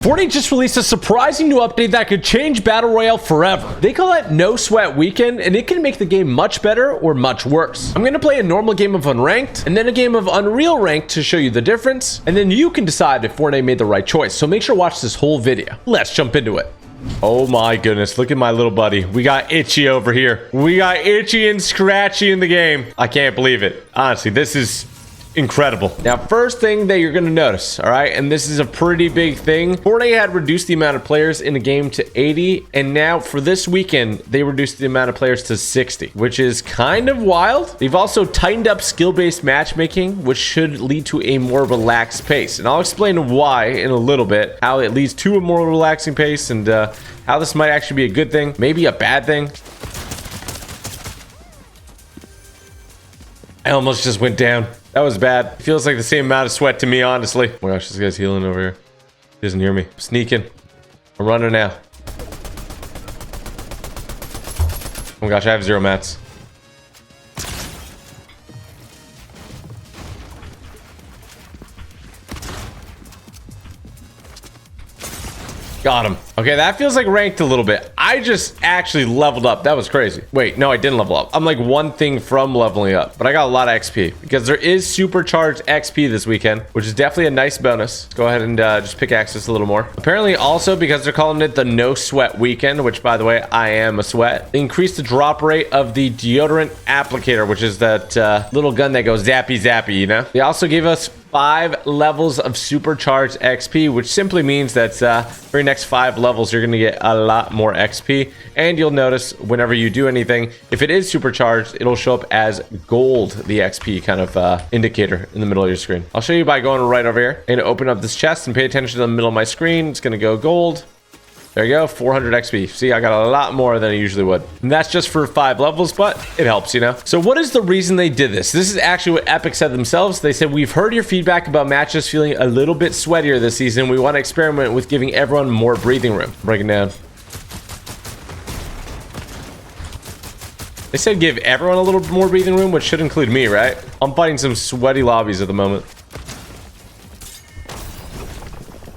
Fortnite just released a surprising new update that could change Battle Royale forever. They call it No Sweat Weekend, and it can make the game much better or much worse. I'm going to play a normal game of Unranked, and then a game of Unreal Ranked to show you the difference, and then you can decide if Fortnite made the right choice. So make sure to watch this whole video. Let's jump into it. Oh my goodness, look at my little buddy. We got Itchy over here. We got Itchy and Scratchy in the game. I can't believe it. Honestly, this is incredible. Now, first thing that you're going to notice, all right, and this is a pretty big thing, Fortnite had reduced the amount of players in the game to 80, and now for this weekend, they reduced the amount of players to 60, which is kind of wild. They've also tightened up skill-based matchmaking, which should lead to a more relaxed pace, and I'll explain why in a little bit, how it leads to a more relaxing pace, and how this might actually be a good thing, maybe a bad thing. I almost just went down. That was bad. It feels like the same amount of sweat to me, honestly. Oh my gosh, this guy's healing over here. He doesn't hear me. I'm sneaking. I'm running now. Oh my gosh, I have 0 mats. Got him. Okay, that feels like ranked a little bit. I just actually leveled up. That was crazy. Wait, no, I didn't level up. I'm like one thing from leveling up, but I got a lot of XP because there is supercharged XP this weekend, which is definitely a nice bonus. Let's go ahead and just pickaxe this a little more. Apparently also because they're calling it the No Sweat Weekend, which by the way, I am a sweat. They increased the drop rate of the deodorant applicator, which is that little gun that goes zappy zappy, you know? They also gave us 5 levels of supercharged XP, which simply means that for your next 5 levels, you're going to get a lot more XP. And you'll notice whenever you do anything, if it is supercharged, it'll show up as gold, the XP kind of indicator in the middle of your screen. I'll show you by going right over here and open up this chest and pay attention to the middle of my screen. It's going to go gold. There you go, 400 XP. See, I got a lot more than I usually would. And that's just for 5 levels, but it helps, you know? So what is the reason they did this? This is actually what Epic said themselves. They said, we've heard your feedback about matches feeling a little bit sweatier this season. We want to experiment with giving everyone more breathing room. Break it down. They said give everyone a little more breathing room, which should include me, right? I'm fighting some sweaty lobbies at the moment.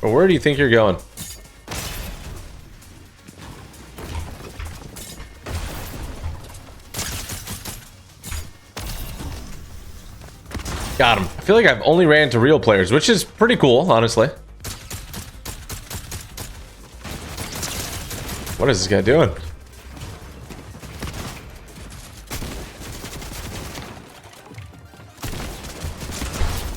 But where do you think you're going? Got him. I feel like I've only ran into real players, which is pretty cool, honestly. What is this guy doing?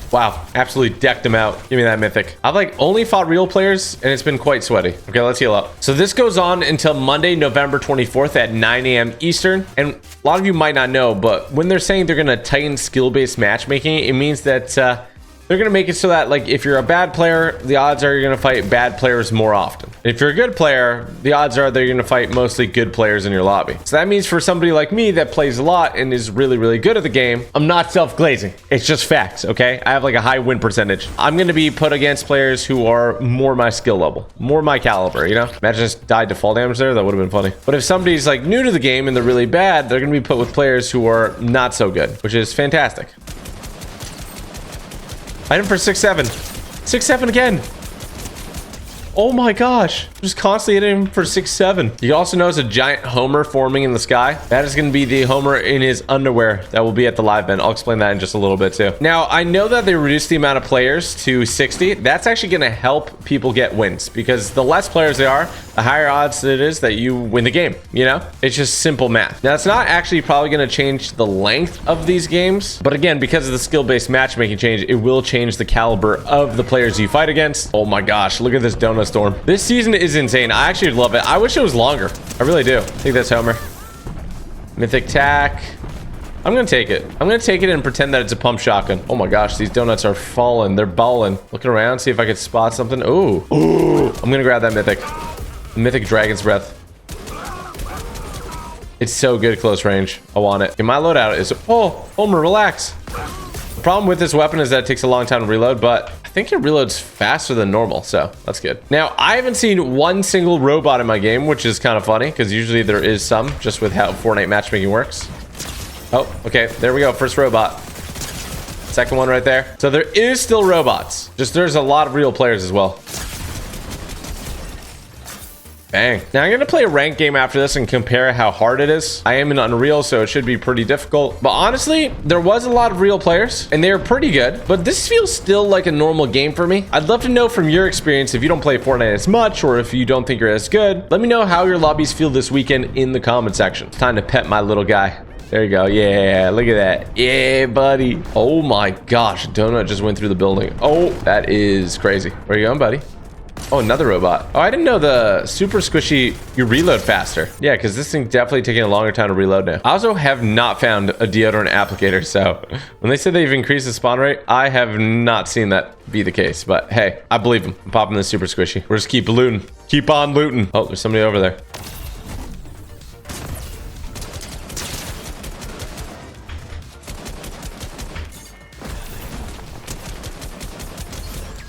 Wow, absolutely decked him out. Give me that mythic. I've like only fought real players and it's been quite sweaty. Okay, let's heal up. So this goes on until Monday, November 24th at 9 a.m. Eastern. And a lot of you might not know, but when they're saying they're going to tighten skill-based matchmaking, it means that they're going to make it so that like if you're a bad player, the odds are you're going to fight bad players more often. If you're a good player, the odds are that you're going to fight mostly good players in your lobby. So that means for somebody like me that plays a lot and is really, really good at the game, I'm not self-glazing. It's just facts, okay? I have like a high win percentage. I'm going to be put against players who are more my skill level, more my caliber, you know? Imagine I just died to fall damage there. That would have been funny. But if somebody's like new to the game and they're really bad, they're going to be put with players who are not so good, which is fantastic. Item for 6-7. 6-7 again. Oh my gosh. Just constantly hitting him for 6-7. You also notice a giant Homer forming in the sky. That is going to be the Homer in his underwear that will be at the live event. I'll explain that in just a little bit too. Now, I know that they reduced the amount of players to 60. That's actually going to help people get wins because the less players they are, the higher odds it is that you win the game, you know? It's just simple math. Now, it's not actually probably going to change the length of these games, but again, because of the skill-based matchmaking change, it will change the caliber of the players you fight against. Oh my gosh, look at this donut storm. This season is insane. I actually love it. I wish it was longer. I really do. I think that's Homer. Mythic tack. I'm gonna take it. I'm gonna take it and pretend that it's a pump shotgun. Oh my gosh, these donuts are falling. They're balling. Looking around, see if I could spot something. Ooh. Ooh. I'm gonna grab that mythic. Mythic Dragon's Breath. It's so good close range. I want it. Okay, my loadout is... Oh, Homer, relax. The problem with this weapon is that it takes a long time to reload, but I think it reloads faster than normal, so that's good. Now, I haven't seen one single robot in my game, which is kind of funny, because usually there is some, just with how Fortnite matchmaking works. Oh, okay, there we go, first robot. Second one right there. So there is still robots. Just there's a lot of real players as well. Bang. Now I'm going to play a ranked game after this and compare how hard it is. I am in Unreal, so it should be pretty difficult. But honestly, there was a lot of real players and they were pretty good. But this feels still like a normal game for me. I'd love to know from your experience, if you don't play Fortnite as much or if you don't think you're as good, let me know how your lobbies feel this weekend in the comment section. It's time to pet my little guy. There you go. Yeah, look at that. Yeah, buddy. Oh my gosh. Donut just went through the building. Oh, that is crazy. Where you going, buddy? Oh, another robot. Oh, I didn't know the super squishy, you reload faster. Yeah, because this thing's definitely taking a longer time to reload now. I also have not found a deodorant applicator, so when they said they've increased the spawn rate, I have not seen that be the case. But hey, I believe them. I'm popping this super squishy. We'll just keep looting. Keep on looting. Oh, there's somebody over there.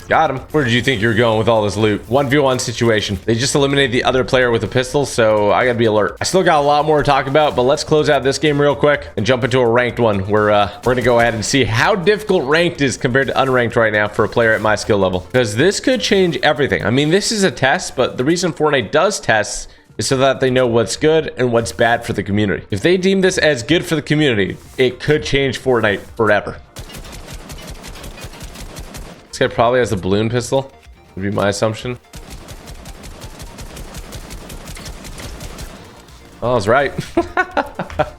Got him. Where did you think you were going with all this loot? 1v1 situation. They just eliminated the other player with a pistol, so I gotta be alert. I still got a lot more to talk about, but let's close out this game real quick and jump into a ranked one where we're gonna go ahead and see how difficult ranked is compared to unranked right now for a player at my skill level. Because this could change everything. I mean, this is a test, but the reason Fortnite does tests is so that they know what's good and what's bad for the community. If they deem this as good for the community, it could change Fortnite forever. This guy probably has a balloon pistol, would be my assumption. Oh, I was right.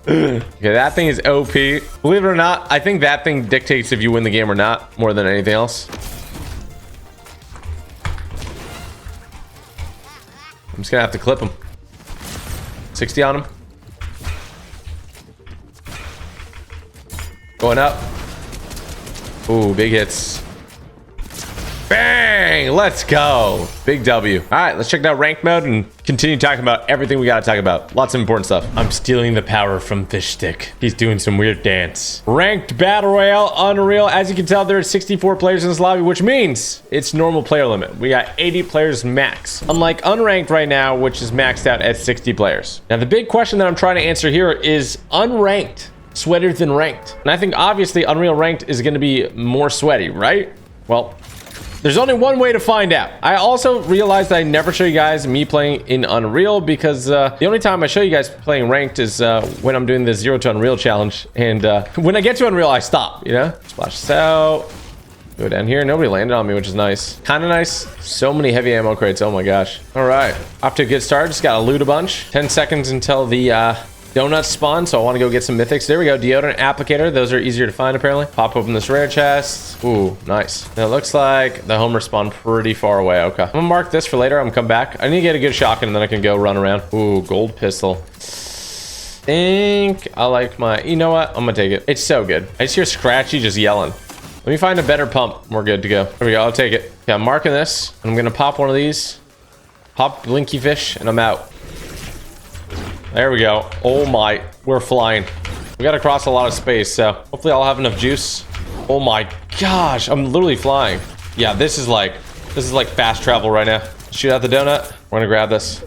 Okay, that thing is OP. Believe it or not, I think that thing dictates if you win the game or not, more than anything else. I'm just gonna have to clip him. 60 on him. Going up. Ooh, big hits. Bang! Let's go. Big W. All right, let's check out ranked mode and continue talking about everything we got to talk about. Lots of important stuff. I'm stealing the power from Fish Stick. He's doing some weird dance. Ranked Battle Royale, Unreal. As you can tell, there are 64 players in this lobby, which means it's normal player limit. We got 80 players max. Unlike Unranked right now, which is maxed out at 60 players. Now, the big question that I'm trying to answer here is Unranked sweatier than Ranked? And I think obviously Unreal Ranked is going to be more sweaty, right? Well, there's only one way to find out. I also realized I never show you guys me playing in Unreal because the only time I show you guys playing ranked is when I'm doing the 0 to Unreal challenge. And when I get to Unreal, I stop, you know? Splash this out. Go down here. Nobody landed on me, which is nice. Kind of nice. So many heavy ammo crates. Oh my gosh. All right. Off to a good start. Just got to loot a bunch. 10 seconds until the donuts spawn, so I want to go get some mythics. There we go. Deodorant applicator. Those are easier to find apparently. Pop open this rare chest. Ooh, nice. Now it looks like the homer spawned pretty far away. Okay, I'm gonna mark this for later. I'm gonna come back. I need to get a good shotgun and then I can go run around. Ooh, gold pistol. Think I like my, you know what, I'm gonna take it. It's so good. I just hear Scratchy just yelling. Let me find a better pump. We're good to go. There we go. I'll take it. Yeah, I'm marking this. I'm gonna pop one of these, pop blinky fish, and I'm out. There we go. Oh my, we're flying. We got to cross a lot of space, so hopefully I'll have enough juice. Oh my gosh, I'm literally flying. Yeah, this is like fast travel right now. Shoot out the donut. We're gonna grab this.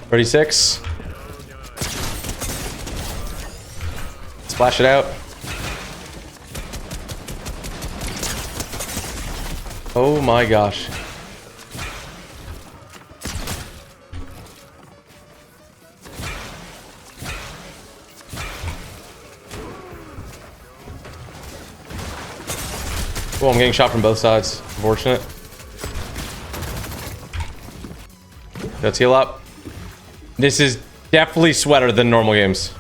$36. Splash it out. Oh my gosh. Oh, I'm getting shot from both sides. Unfortunate. Let's heal up. This is definitely sweater than normal games.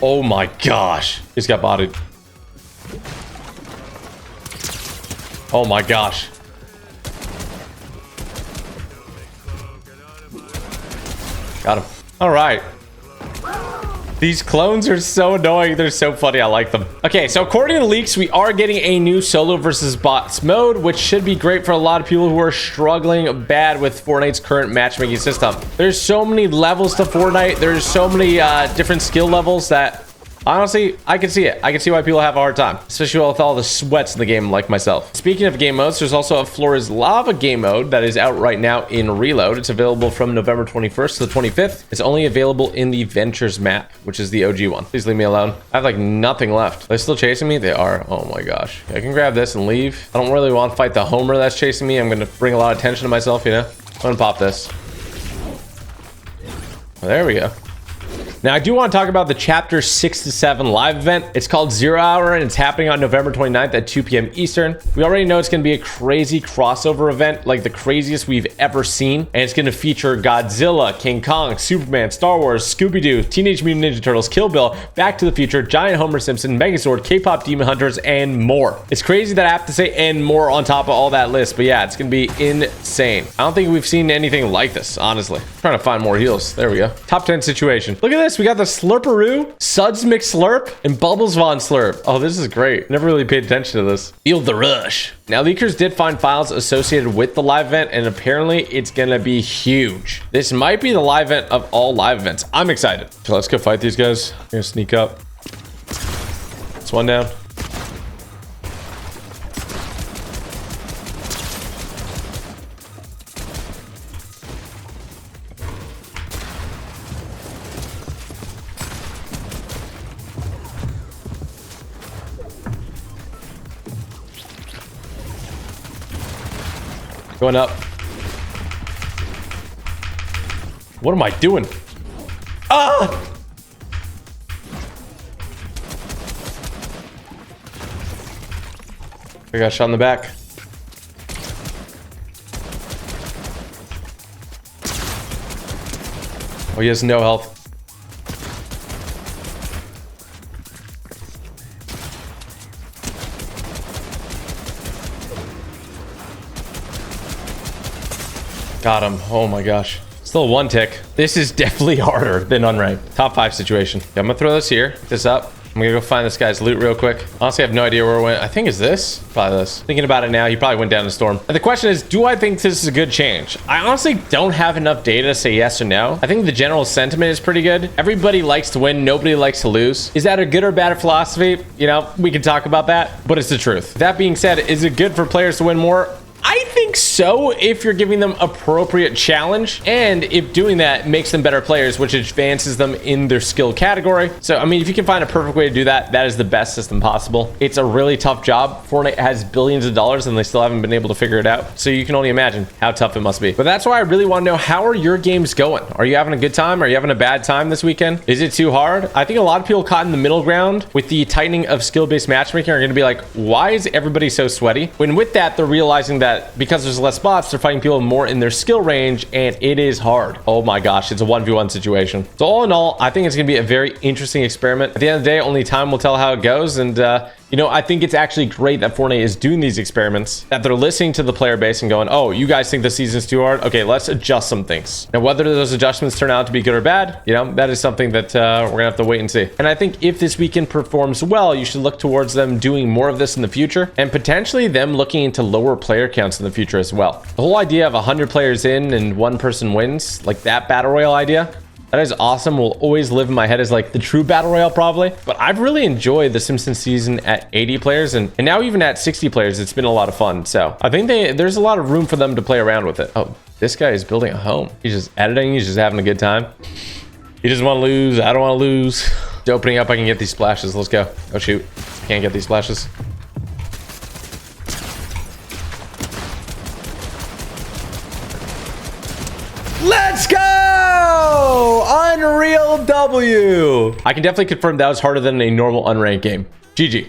Oh my gosh. He's got bodied. Oh my gosh. Got him. All right. These clones are so annoying. They're so funny. I like them. Okay, so according to the leaks, we are getting a new solo versus bots mode, which should be great for a lot of people who are struggling bad with Fortnite's current matchmaking system. There's so many levels to Fortnite. There's so many different skill levels that Honestly, I can see it. I can see why people have a hard time, especially with all the sweats in the game like myself. Speaking of game modes, there's also a Flora's Lava game mode that is out right now in Reload. It's available from November 21st to the 25th. It's only available in the Ventures map, which is the OG one. Please leave me alone. I have like nothing left. Are they still chasing me? They are. Oh my gosh. I can grab this and leave. I don't really want to fight the Homer that's chasing me. I'm going to bring a lot of attention to myself, you know? I'm going to pop this. Well, there we go. Now, I do want to talk about the Chapter 6 to 7 live event. It's called 0 Hour, and it's happening on November 29th at 2 p.m. Eastern. We already know it's going to be a crazy crossover event, like the craziest we've ever seen. And it's going to feature Godzilla, King Kong, Superman, Star Wars, Scooby-Doo, Teenage Mutant Ninja Turtles, Kill Bill, Back to the Future, Giant Homer Simpson, Megazord, K-pop Demon Hunters, and more. It's crazy that I have to say and more on top of all that list, but yeah, it's going to be insane. I don't think we've seen anything like this, honestly. I'm trying to find more heals. There we go. Top 10 situation. Look at this. We got the Slurperoo, Suds McSlurp, and Bubbles Von Slurp. Oh, this is great. Never really paid attention to this. Feel the rush. Now, leakers did find files associated with the live event, and apparently it's gonna be huge. This might be the live event of all live events. I'm excited. So let's go fight these guys. I'm gonna sneak up. It's one down. Going up. What am I doing? Ah! I got shot in the back. Oh, he has no health. Got him. Oh my gosh. Still one tick. This is definitely harder than unranked. Top 5 situation. Okay, I'm gonna throw this here. Pick this up. I'm gonna go find this guy's loot real quick. Honestly, I have no idea where it went. I think it's this. Probably this. Thinking about it now, he probably went down the storm. And the question is, do I think this is a good change? I honestly don't have enough data to say yes or no. I think the general sentiment is pretty good. Everybody likes to win. Nobody likes to lose. Is that a good or bad philosophy? You know, we can talk about that, but it's the truth. That being said, is it good for players to win more? I think so, if you're giving them appropriate challenge, and if doing that makes them better players, which advances them in their skill category. So, I mean, if you can find a perfect way to do that, that is the best system possible. It's a really tough job. Fortnite has billions of dollars, and they still haven't been able to figure it out. So you can only imagine how tough it must be. But that's why I really want to know, how are your games going? Are you having a good time? Are you having a bad time this weekend? Is it too hard? I think a lot of people caught in the middle ground with the tightening of skill-based matchmaking are going to be like, why is everybody so sweaty? When with that, they're realizing that because there's less bots, they're fighting people more in their skill range, and it is hard. Oh my gosh, it's a 1v1 situation. So all in all, I think it's gonna be a very interesting experiment. At the end of the day, only time will tell how it goes, and you know, I think it's actually great that Fortnite is doing these experiments, that they're listening to the player base and going, oh, you guys think the season's too hard? Okay, let's adjust some things. Now, whether those adjustments turn out to be good or bad, you know, that is something that we're gonna have to wait and see. And I think if this weekend performs well, you should look towards them doing more of this in the future, and potentially them looking into lower player counts in the future as well. The whole idea of 100 players in and one person wins, like that battle royale idea, that is awesome. Will always live in my head as like the true battle royale probably. But I've really enjoyed the Simpsons season at 80 players and now even at 60 players, it's been a lot of fun. So I think there's a lot of room for them to play around with it. Oh, this guy is building a home. He's just editing. He's just having a good time. He doesn't want to lose. I don't want to lose. It's opening up. I can get these splashes. Let's go. Oh shoot. Can't get these splashes. Let's go! Unreal W. I can definitely confirm that was harder than a normal unranked game. GG.